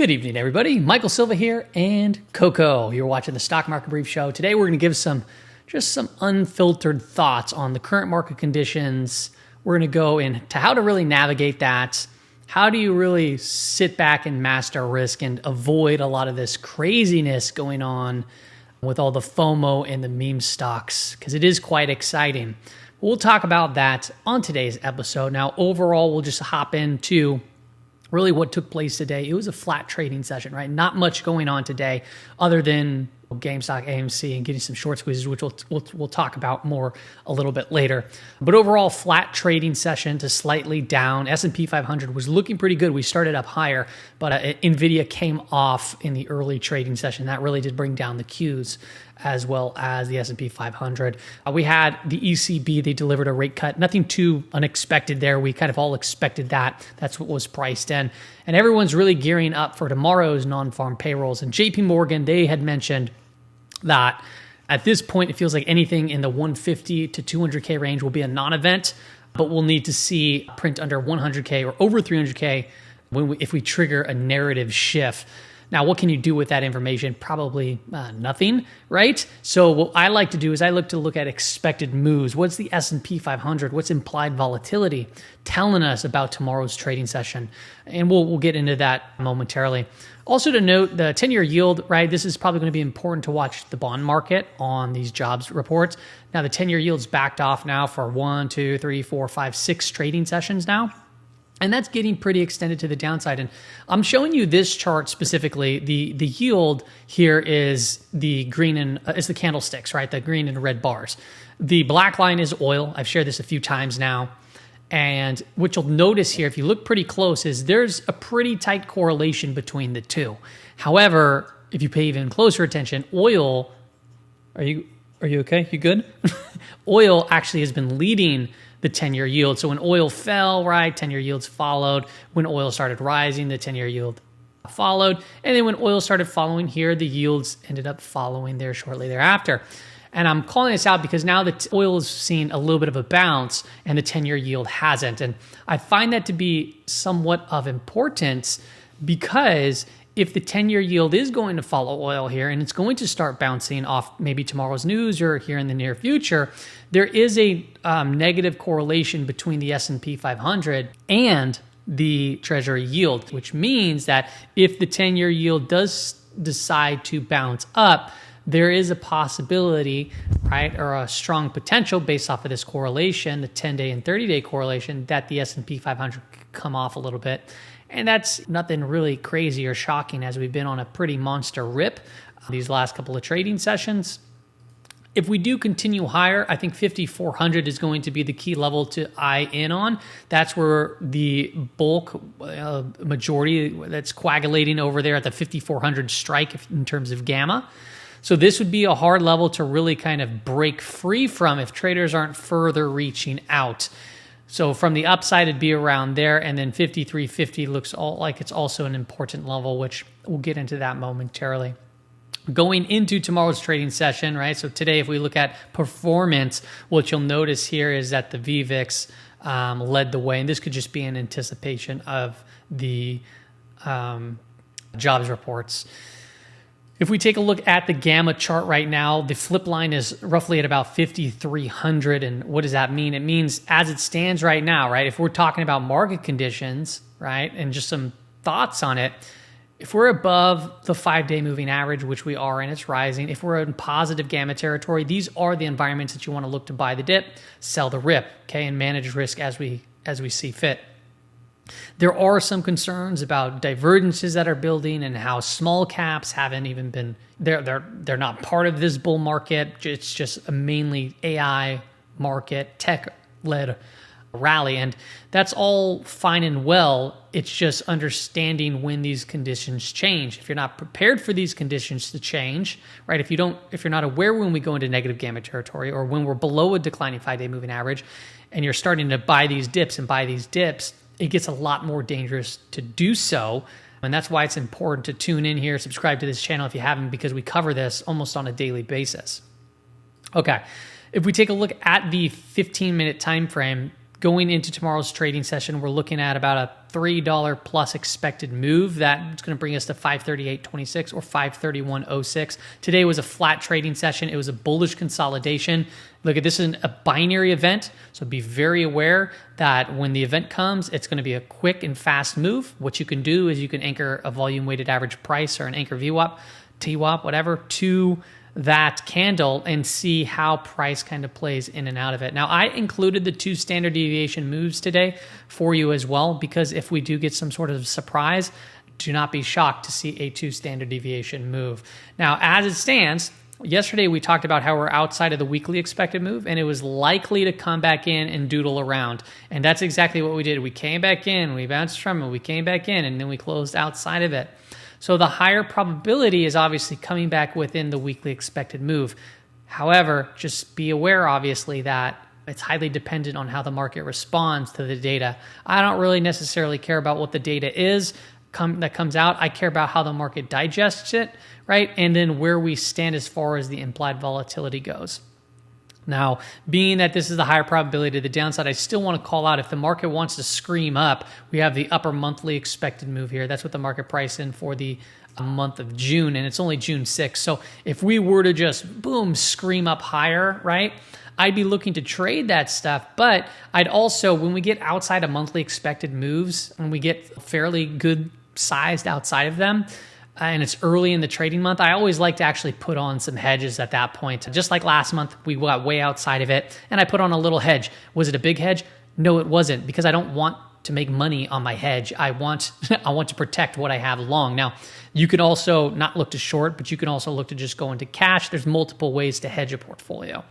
Good evening, everybody. Michael Silva here and Coco. You're watching the Stock Market Brief Show. Today we're going to give some unfiltered thoughts on the current market conditions. We're going to go into how to really navigate that. How do you really sit back and master risk and avoid a lot of this craziness going on with all the FOMO and the meme stocks? Because it is quite exciting. We'll talk about that on today's episode. Now, overall, we'll just hop into really what took place today. It was a flat trading session, right? Not much going on today other than GameStop, AMC, and getting some short squeezes, which we'll talk about more a little bit later. But overall, flat trading session to slightly down. S&P 500 was looking pretty good. We started up higher, but NVIDIA came off in the early trading session. That really did bring down the Qs as well as the S&P 500. We had the ECB. They delivered a rate cut. Nothing too unexpected there. We kind of all expected that. That's what was priced in. And everyone's really gearing up for tomorrow's non-farm payrolls. And JP Morgan, they had mentioned that at this point, it feels like anything in the 150 to 200K range will be a non-event, but we'll need to see print under 100K or over 300K if we trigger a narrative shift. Now, what can you do with that information? Probably nothing, right? So what I like to do is I look at expected moves. What's the S&P 500? What's implied volatility telling us about tomorrow's trading session? And we'll get into that momentarily. Also to note, the 10-year yield, right? This is probably going to be important to watch the bond market on these jobs reports. Now, the 10-year yield's backed off now for 1, 2, 3, 4, 5, 6 trading sessions now. And that's getting pretty extended to the downside. And I'm showing you this chart specifically. The yield here is the green and is the candlesticks, right? The green and red bars. The black line is oil. I've shared this a few times now. And what you'll notice here, if you look pretty close, is there's a pretty tight correlation between the two. However, if you pay even closer attention, oil, are you okay? You good? Oil actually has been leading the 10-year yield. So when oil fell, right, 10-year yields followed. When oil started rising, the 10-year yield followed. And then when oil started following here, the yields ended up following there shortly thereafter. And I'm calling this out because now the oil is seeing a little bit of a bounce and the 10-year yield hasn't. And I find that to be somewhat of importance because if the 10-year yield is going to follow oil here and it's going to start bouncing off maybe tomorrow's news or here in the near future, there is a negative correlation between the S&P 500 and the Treasury yield, which means that if the 10-year yield does decide to bounce up, there is a possibility, right, or a strong potential based off of this correlation, the 10-day and 30-day correlation, that the S&P 500 could come off a little bit. And that's nothing really crazy or shocking as we've been on a pretty monster rip these last couple of trading sessions. If we do continue higher, I think 5,400 is going to be the key level to eye in on. That's where the bulk majority that's coagulating over there at the 5,400 strike in terms of gamma. So this would be a hard level to really kind of break free from if traders aren't further reaching out. So from the upside, it'd be around there, and then 5350 looks like it's also an important level, which we'll get into that momentarily. Going into tomorrow's trading session, right? So today, if we look at performance, what you'll notice here is that the VVIX led the way, and this could just be an anticipation of the jobs reports. If we take a look at the gamma chart right now, the flip line is roughly at about 5,300. And what does that mean? It means as it stands right now, right? If we're talking about market conditions, right, and just some thoughts on it, if we're above the 5-day moving average, which we are and it's rising, if we're in positive gamma territory, these are the environments that you want to look to buy the dip, sell the rip, okay, and manage risk as we see fit. There are some concerns about divergences that are building and how small caps haven't even been, they're not part of this bull market. It's just a mainly AI market, tech-led rally. And that's all fine and well. It's just understanding when these conditions change. If you're not prepared for these conditions to change, right? If you're not aware when we go into negative gamma territory or when we're below a declining 5-day moving average and you're starting to buy these dips, it gets a lot more dangerous to do so. And that's why it's important to tune in here, subscribe to this channel if you haven't, because we cover this almost on a daily basis. Okay, if we take a look at the 15-minute time frame, going into tomorrow's trading session, we're looking at about a $3 plus expected move. That's going to bring us to 538.26 or 531.06. Today was a flat trading session. It was a bullish consolidation. Look, this is a binary event, so be very aware that when the event comes, it's going to be a quick and fast move. What you can do is you can anchor a volume weighted average price or an anchor VWAP, TWAP, whatever, to that candle and see how price kind of plays in and out of it. Now, I included the 2 standard deviation moves today for you as well, because if we do get some sort of surprise, do not be shocked to see a 2 standard deviation move. Now, as it stands, yesterday we talked about how we're outside of the weekly expected move and it was likely to come back in and doodle around. And that's exactly what we did. We came back in, we bounced from it, we came back in, and then we closed outside of it. So the higher probability is obviously coming back within the weekly expected move. However, just be aware, obviously, that it's highly dependent on how the market responds to the data. I don't really necessarily care about what the data is that comes out. I care about how the market digests it, right? And then where we stand as far as the implied volatility goes. Now, being that this is the higher probability of the downside, I still want to call out if the market wants to scream up, we have the upper monthly expected move here. That's what the market price in for the month of June, and it's only June 6th. So if we were to just, boom, scream up higher, right, I'd be looking to trade that stuff. But I'd also, when we get outside of monthly expected moves and we get fairly good sized outside of them, and it's early in the trading month, I always like to actually put on some hedges at that point. Just like last month, we got way outside of it, and I put on a little hedge. Was it a big hedge? No, it wasn't, because I don't want to make money on my hedge. I want to protect what I have long. Now, you can also not look to short, but you can also look to just go into cash. There's multiple ways to hedge a portfolio.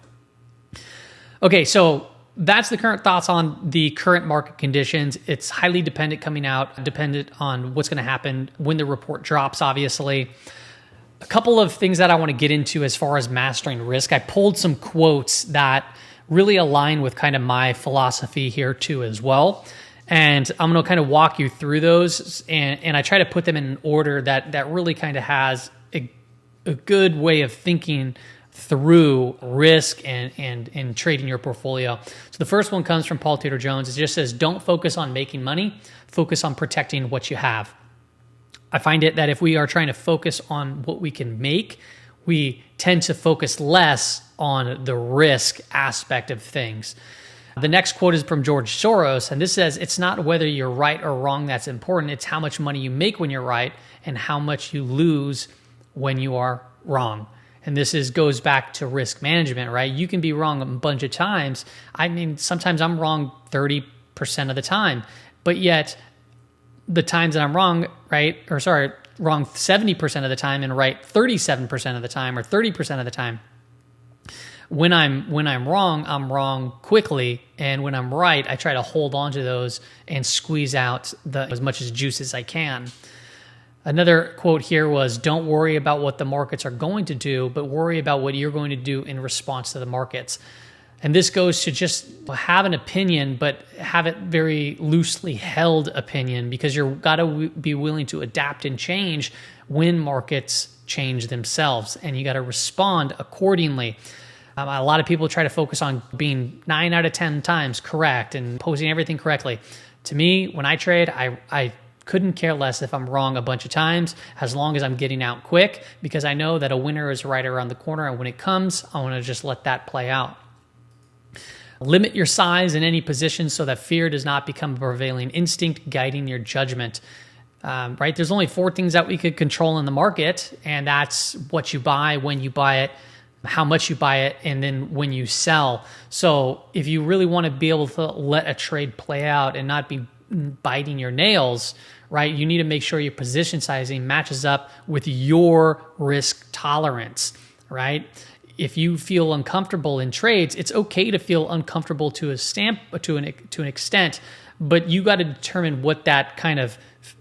Okay, so that's the current thoughts on the current market conditions. It's highly dependent on what's going to happen when the report drops, obviously. A couple of things that I want to get into as far as mastering risk. I pulled some quotes that really align with kind of my philosophy here too as well. And I'm going to kind of walk you through those, and I try to put them in an order that really kind of has a good way of thinking through risk and trading your portfolio. So the first one comes from Paul Tudor Jones. It just says, don't focus on making money, focus on protecting what you have. I find it that if we are trying to focus on what we can make, we tend to focus less on the risk aspect of things. The next quote is from George Soros, and this says, it's not whether you're right or wrong that's important, it's how much money you make when you're right and how much you lose when you are wrong. And this goes back to risk management, right? You can be wrong a bunch of times. I mean, sometimes I'm wrong 30% of the time, but yet the times that I'm wrong, wrong 70% of the time and right 37% of the time or 30% of the time. When I'm wrong, I'm wrong quickly, and when I'm right, I try to hold on to those and squeeze out as much as juice as I can. Another quote here was, don't worry about what the markets are going to do, but worry about what you're going to do in response to the markets. And this goes to just have an opinion, but have it very loosely held opinion, because you've got to be willing to adapt and change when markets change themselves, and you got to respond accordingly. A lot of people try to focus on being 9 out of 10 times correct and posing everything correctly. To me, when I trade, I couldn't care less if I'm wrong a bunch of times, as long as I'm getting out quick, because I know that a winner is right around the corner, and when it comes, I want to just let that play out. Limit your size in any position so that fear does not become a prevailing instinct guiding your judgment. Right? There's only 4 things that we could control in the market, and that's what you buy, when you buy it, how much you buy it, and then when you sell. So if you really want to be able to let a trade play out and not be biting your nails, right, you need to make sure your position sizing matches up with your risk tolerance, right? If you feel uncomfortable in trades, it's okay to feel uncomfortable to an extent, but you got to determine what that kind of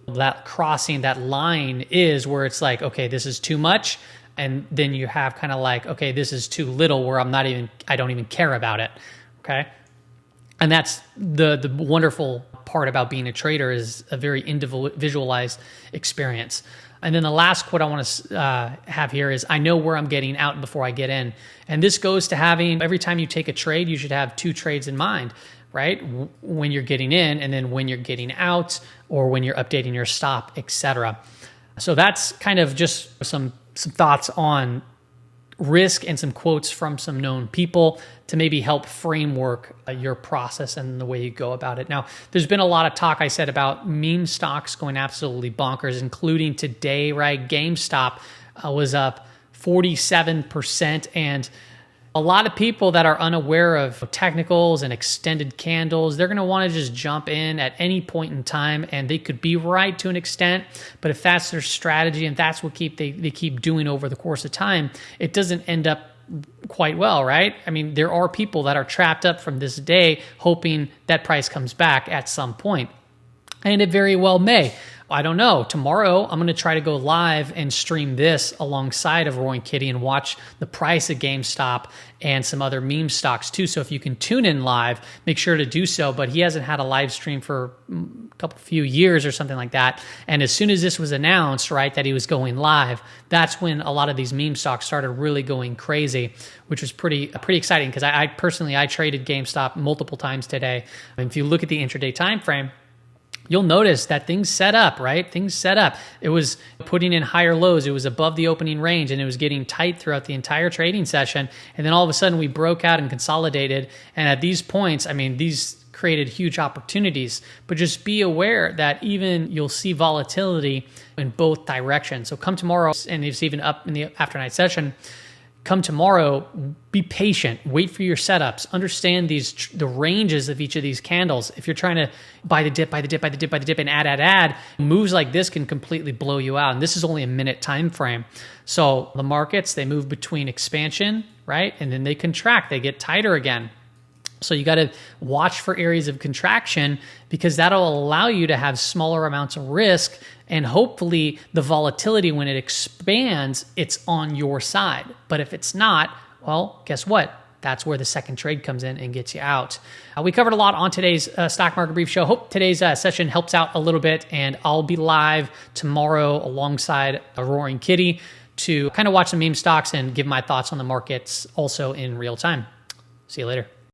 that crossing that line is, where it's like, okay, this is too much, and then you have kind of like, okay, this is too little, where I don't even care about it, okay? And that's the wonderful part about being a trader, is a very individualized experience. And then the last quote I want to have here is, I know where I'm getting out before I get in. And this goes to having, every time you take a trade, you should have 2 trades in mind. right? When you're getting in and then when you're getting out or when you're updating your stop, etc. So that's kind of just some thoughts on risk and some quotes from some known people to maybe help framework your process and the way you go about it. Now, there's been a lot of talk, I said, about meme stocks going absolutely bonkers, including today, right? GameStop was up 47%, and a lot of people that are unaware of technicals and extended candles, they're going to want to just jump in at any point in time, and they could be right to an extent. But if that's their strategy and that's what they keep doing over the course of time, it doesn't end up quite well, right? I mean, there are people that are trapped up from this day hoping that price comes back at some point. And it very well may. I don't know. Tomorrow, I'm going to try to go live and stream this alongside of Roaring Kitty and watch the price of GameStop and some other meme stocks too. So if you can tune in live, make sure to do so. But he hasn't had a live stream for a few years or something like that. And as soon as this was announced, right, that he was going live, that's when a lot of these meme stocks started really going crazy, which was pretty exciting because I personally traded GameStop multiple times today. And if you look at the intraday time frame, you'll notice that things set up, right? Things set up. It was putting in higher lows. It was above the opening range, and it was getting tight throughout the entire trading session. And then all of a sudden, we broke out and consolidated. And at these points, I mean, these created huge opportunities. But just be aware that even you'll see volatility in both directions. So come tomorrow, and it's even up in the afternight session. Come tomorrow, be patient, wait for your setups, understand the ranges of each of these candles. If you're trying to buy the dip, and add, moves like this can completely blow you out. And this is only a minute time frame. So the markets, they move between expansion, right? And then they contract, they get tighter again. So you got to watch for areas of contraction because that'll allow you to have smaller amounts of risk, and hopefully the volatility, when it expands, it's on your side. But if it's not, well, guess what? That's where the second trade comes in and gets you out. We covered a lot on today's Stock Market Brief Show. Hope today's session helps out a little bit, and I'll be live tomorrow alongside a Roaring Kitty to kind of watch some meme stocks and give my thoughts on the markets also in real time. See you later.